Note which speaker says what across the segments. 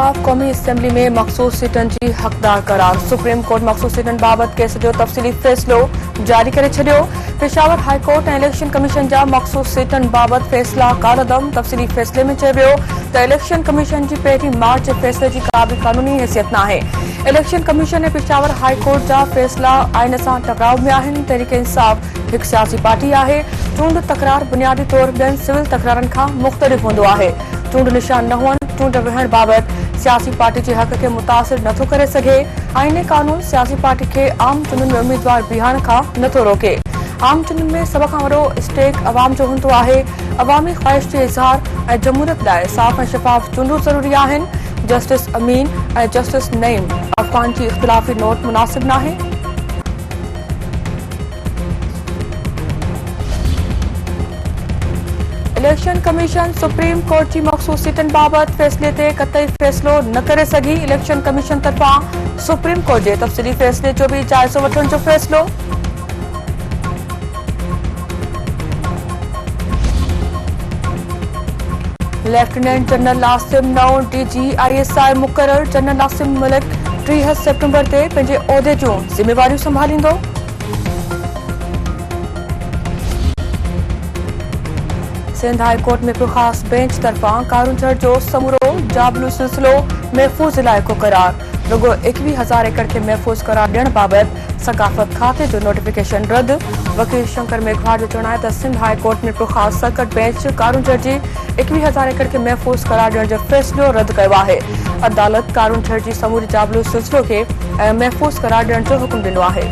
Speaker 1: इंसाफ क़ौमी असम्बली में मखसूस सीटन जी हक़दार करार। सुप्रीम कोर्ट मखसूस सीटन बाबत केस जो तफ़सीली फ़ैसिलो जारी करे छॾियो। पेशावर हाई कोर्ट ऐं इलेक्शन कमीशन जा मखसूस सीटन बाबत फ़ैसिला कारदम। तफ़सीली फ़ैसिले में चयो वियो त इलेक्शन कमीशन जी पहिरीं मार्च जे फ़ैसिले जी का बि क़ानूनी हैसियत नाहे। इलेक्शन कमीशन ऐं पेशावर हाई कोर्ट जा फ़ैसिला आइन सां टकराव में आहिनि। तहरीक इंसाफ हिकु सियासी पार्टी आहे। चूंड तकरार बुनियादी तौर ॿियनि सिविल तकरारनि खां मुख़्तलिफ़ हूंदो आहे। चूंड निशान न हुअनि, चूंड विहण बाबत सियासी पार्टी जे हक़ खे मुतासिर नथो करे सघे। आईने कानून सियासी पार्टी खे आम चुनाव में उम्मीदवार बीहारण खां नथो रोके। आम चुनाव में सभ खां वॾो स्टेक अवाम जो हूंदो आहे। अवामी ख़्वाहिश जे इज़हार ऐं जमहूरियत लाइ साफ़ ऐं शफ़ाफ़ चूंडूं ज़रूरी आहिनि। जस्टिस अमीन ऐं जस्टिस नईम अफ़गान जी इख़्तिलाफ़ी नोट मुनासिब नाहे। इलेक्शन कमीशन सुप्रीम कोर्ट की मखसूस सीटन बाबत फ़ैसिले ते कतई फ़ैसिलो न करे सघी। इलेक्शन कमीशन तरफ़ां सुप्रीम कोर्ट जे तफ़सीली फ़ैसिले जो भी जाइज़ो वठण जो फ़ैसिलो। लेफ्टिनेंट जनरल आसिम नओं DGISI मुक़रर। जनरल आसिम मलिक 30 सेप्टेम्बर ते पंहिंजे उहिदे जूं ज़िम्मेवारियूं संभालींदो। सिंध हाई कोर्ट में ख़ास बेंच तरफ़ां कारूंझड़ जो समूरो जाबलू सिलसिलो महफ़ूज़ इलाइक़ो करार। रुगो 21,000 एकड़ के महफ़ूज़ करार ॾियण बाबत सकाफ़त खाते जो नोटिफिकेशन रद्द। वकील शंकर मेघवार जो चवणु आहे त सिंध हाई कोर्ट में ख़ास सर्किट बेंच कारूंझड़ जी 21,000 एकड़ के महफ़ूज़ करार ॾियण जो फ़ैसिलो रद्द कयो आहे। अदालत कारूंझड़ जी समूरी जाबलू सिलसिलो खे महफ़ूज़ करार ॾियण जो हुकुम ॾिनो आहे।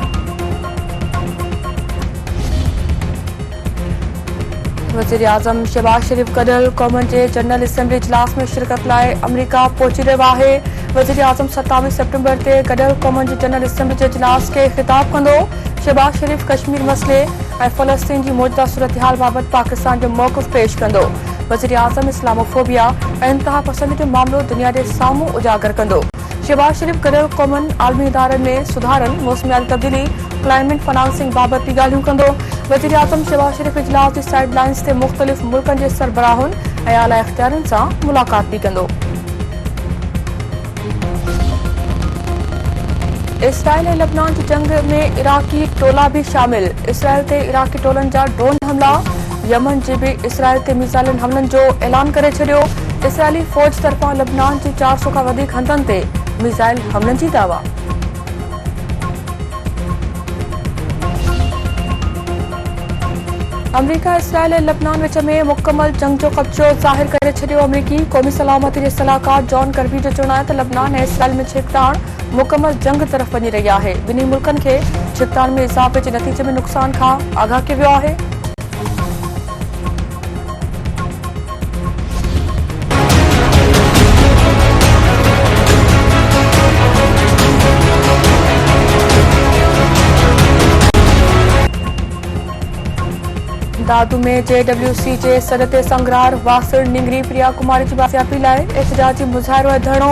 Speaker 1: वज़ीर आज़म शहबाज शरीफ गॾियल क़ौमुनि जे जनरल असम्बली इजलास में शिरकत लाइ अमरीका पहुची रहियो आहे। वज़ीर आज़म 27 सेप्टेम्बर ते गॾियल क़ौमुनि जे जनरल असम्बली जे इजलास खे ख़िताब कंदो। शहबाज शरीफ कश्मीर मसइले ऐं फ़लस्तीन जी मौजूदा सूरतहाल बाबति पाकिस्तान जो मौक़िफ़ पेश कंदो। वज़ीर आज़म इस्लामोफोबिया ऐं इंतहा पसंदी जो मामलो दुनिया जे साम्हूं उजागर कंदो। शहबाज शरीफ गॾियल क़ौमुनि आलमी इदारनि में सुधारनि, मौसमियाती तब्दीली, क्लाइमेट फाइनेंसिंग बाबति भी ॻाल्हियूं कंदो। वज़ीर आज़म शहबाज शरीफ इजलास जी साइड लाइन्स ते मुख़्तलिफ़ मुल्कनि जे सरबराहुनि ऐं आला इख़्तियारनि सां मुलाक़ात भी कंदो। इसराइल ऐं लबनान जी जंग में इराक़ी टोला भी शामिल। इसराइल ते इराक़ी टोलनि जा ड्रोन हमला। यमन जे भी इसराइल ते मिसाइलनि हमलनि जो ऐलान करे छॾियो। इसराइली फ़ौज तरफ़ां लबनान जी 400 खां वधीक हंधनि ते मिसाइल हमलनि जी दावा। अमरीका इसराइल ऐं लबनान विच में मुकमल जंग जो ख़दशो ज़ाहिर करे छॾियो। अमरीकी क़ौमी सलामती जे सलाहकार जॉन कर्बी जो चवणु आहे त लबनान ऐं इसराइल में छिकताण मुकमल जंग तरफ़ वञी रही आहे। ॿिन्ही मुल्कनि खे छिकताण में इज़ाफ़े जे नतीजे में नुक़सान खां आगाह कयो वियो आहे। दादू में JWC जे सर ते संग्रार वासिर निंगरी प्रिया कुमारी जी बाज़ियाबी लाइ एहतजाजी मुज़ाहिरो ऐं धरणो।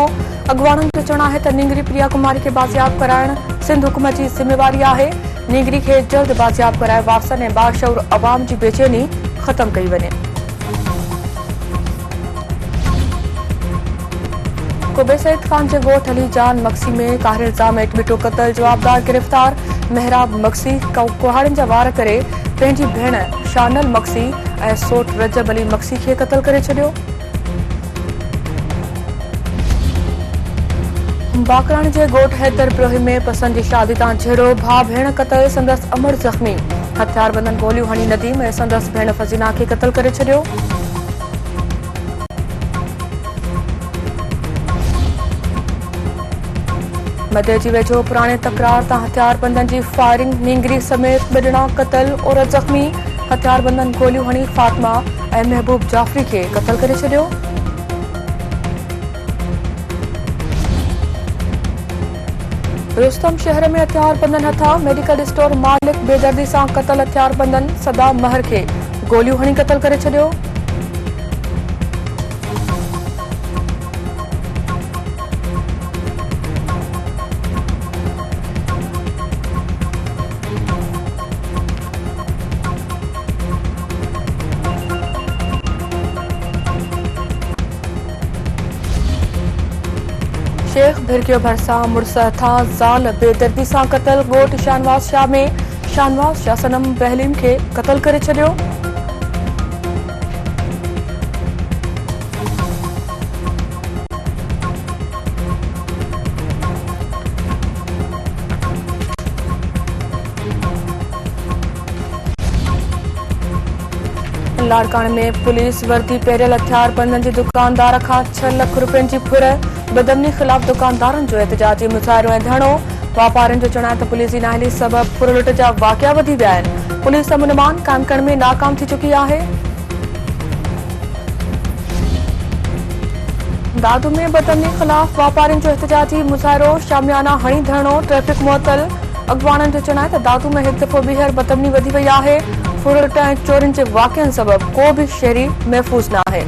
Speaker 1: अॻवाननि जो चवणु आहे त निंगरी प्रिया कुमारी खे बाज़ियाब कराइण सिंध हुकूमत जी ज़िम्मेवारी आहे। निंगरी खे जल्द बाज़ियाब कराए वारसनि ऐं बाशऊर अवाम जी बेचैनी ख़त्म कई वञे। कुबे सईद खान जे ॻोठ अली जान मक्सी में काहिर इल्ज़ाम हेठि बीठो क़तल जवाबदार गिरफ़्तार। मेहराब मक्सी कुहाड़नि जा वार करे पंहिंजी भेण शानल मक्सी ऐं सोट रजब अली मक्सी खे क़तल करे छॾियो। बाकराणी जे ॻोठ हैदर ब्रोही में पसंद जी शादी तां झेड़ो। भाउ भेण क़तल, संदसि अमर ज़ख़्मी। हथियारबंदनि गोलियूं हणी नदीम ऐं संदसि भेण फज़ीना खे क़तल करे छॾियो। मदे जी वेझो पुराणे तकरार तां हथियारबंदनि जी फायरिंग। नींगरी समेत ॿ ॼणा क़तल, औरत ज़ख़्मी। हथियारबंदनि गोलियूं हणी फातिमा ऐं महबूब जाफ़री खे क़तल करे छॾियो। रुस्तम शहर में हथियारबंदनि हथां मेडिकल स्टोर मालिक बेदर्दी सां क़तल। हथियारबंदनि सदाम महर खे गोलियूं हणी क़तल करे छॾियो। शेख भिरकियो भरसा मुड़स था ज़ाल बेदर्दी सां क़तल। ॻोठ शाहनवाज़ शाह में शाहनवाज़ शाह सनम बहलीम खे क़तल करे छॾियो। लाड़काने में पुलिस वर्दी पहिरियल हथियार बंदनि जी दुकानदार खां 6 लाख रुपयनि जी फुर। बदमनी ख़िलाफ़ दुकानदारनि जो एहतजाजी मुज़ाहिरो ऐं धरणो। वापारियुनि जो चवणु आहे त पुलिस जी नाअहली सबबि फुर लुट जा वाक़िया वधी विया आहिनि। पुलिस अमन क़ाइम करण में नाकाम थी चुकी आहे। दादू में बदमनी ख़िलाफ़ वापारियुनि जो एहतजाजी मुज़ाहिरो। शामियाना हणी धरणो। ट्रैफिक मुअतल। अॻवाननि जो चवणु आहे त दादू में हिकु दफ़ो ॿीहर बदमनी वधी वई आहे। फुर लुट ऐं चोरियुनि जे वाक़िअनि सबबि को बि शहरी महफ़ूज़ न आहे।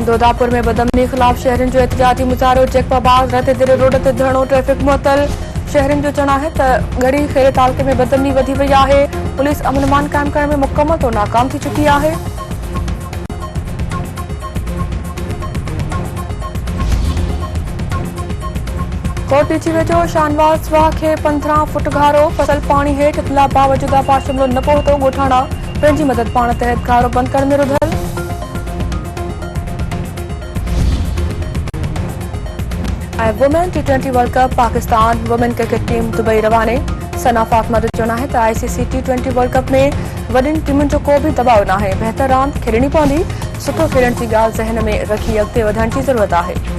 Speaker 1: दोदापुर में बदमनी ख़िलाफ़ शहरियुनि जो एहतजाजी मुज़ाहिरो। जैकबाबाद रते दिरे रोड ते धरणो। ट्रैफिक मुअतल। शहरियुनि जो चवणु आहे त गढ़ी खेड़े तालके में बदमनी वधी वई आहे। पुलिस अमन क़ाइम करण में मुकमल तो नाकाम थी चुकी आहे। कोट ॾिठी वेझो शाहनवाज़ वाह खे 15 फुट घारो। फसल पाणी हेठि इतला बावजूद पास शिमलो न पहुतो। ॻोठाणा पंहिंजी मदद पाण तहत घारो बंदि करण में रुधल। ऐं women T20 world cup Pakistan women cricket team Dubai रवाने। सना फातिमा जो चवणु आहे त ICC T20 वर्ल्ड कप में वॾियुनि टीमुनि जो को बि दबाव न आहे। बहितर रांदि खेॾणी पवंदी। सुठो खेॾण जी ॻाल्हि ज़हन में रखी अॻिते वधण जी ज़रूरत आहे।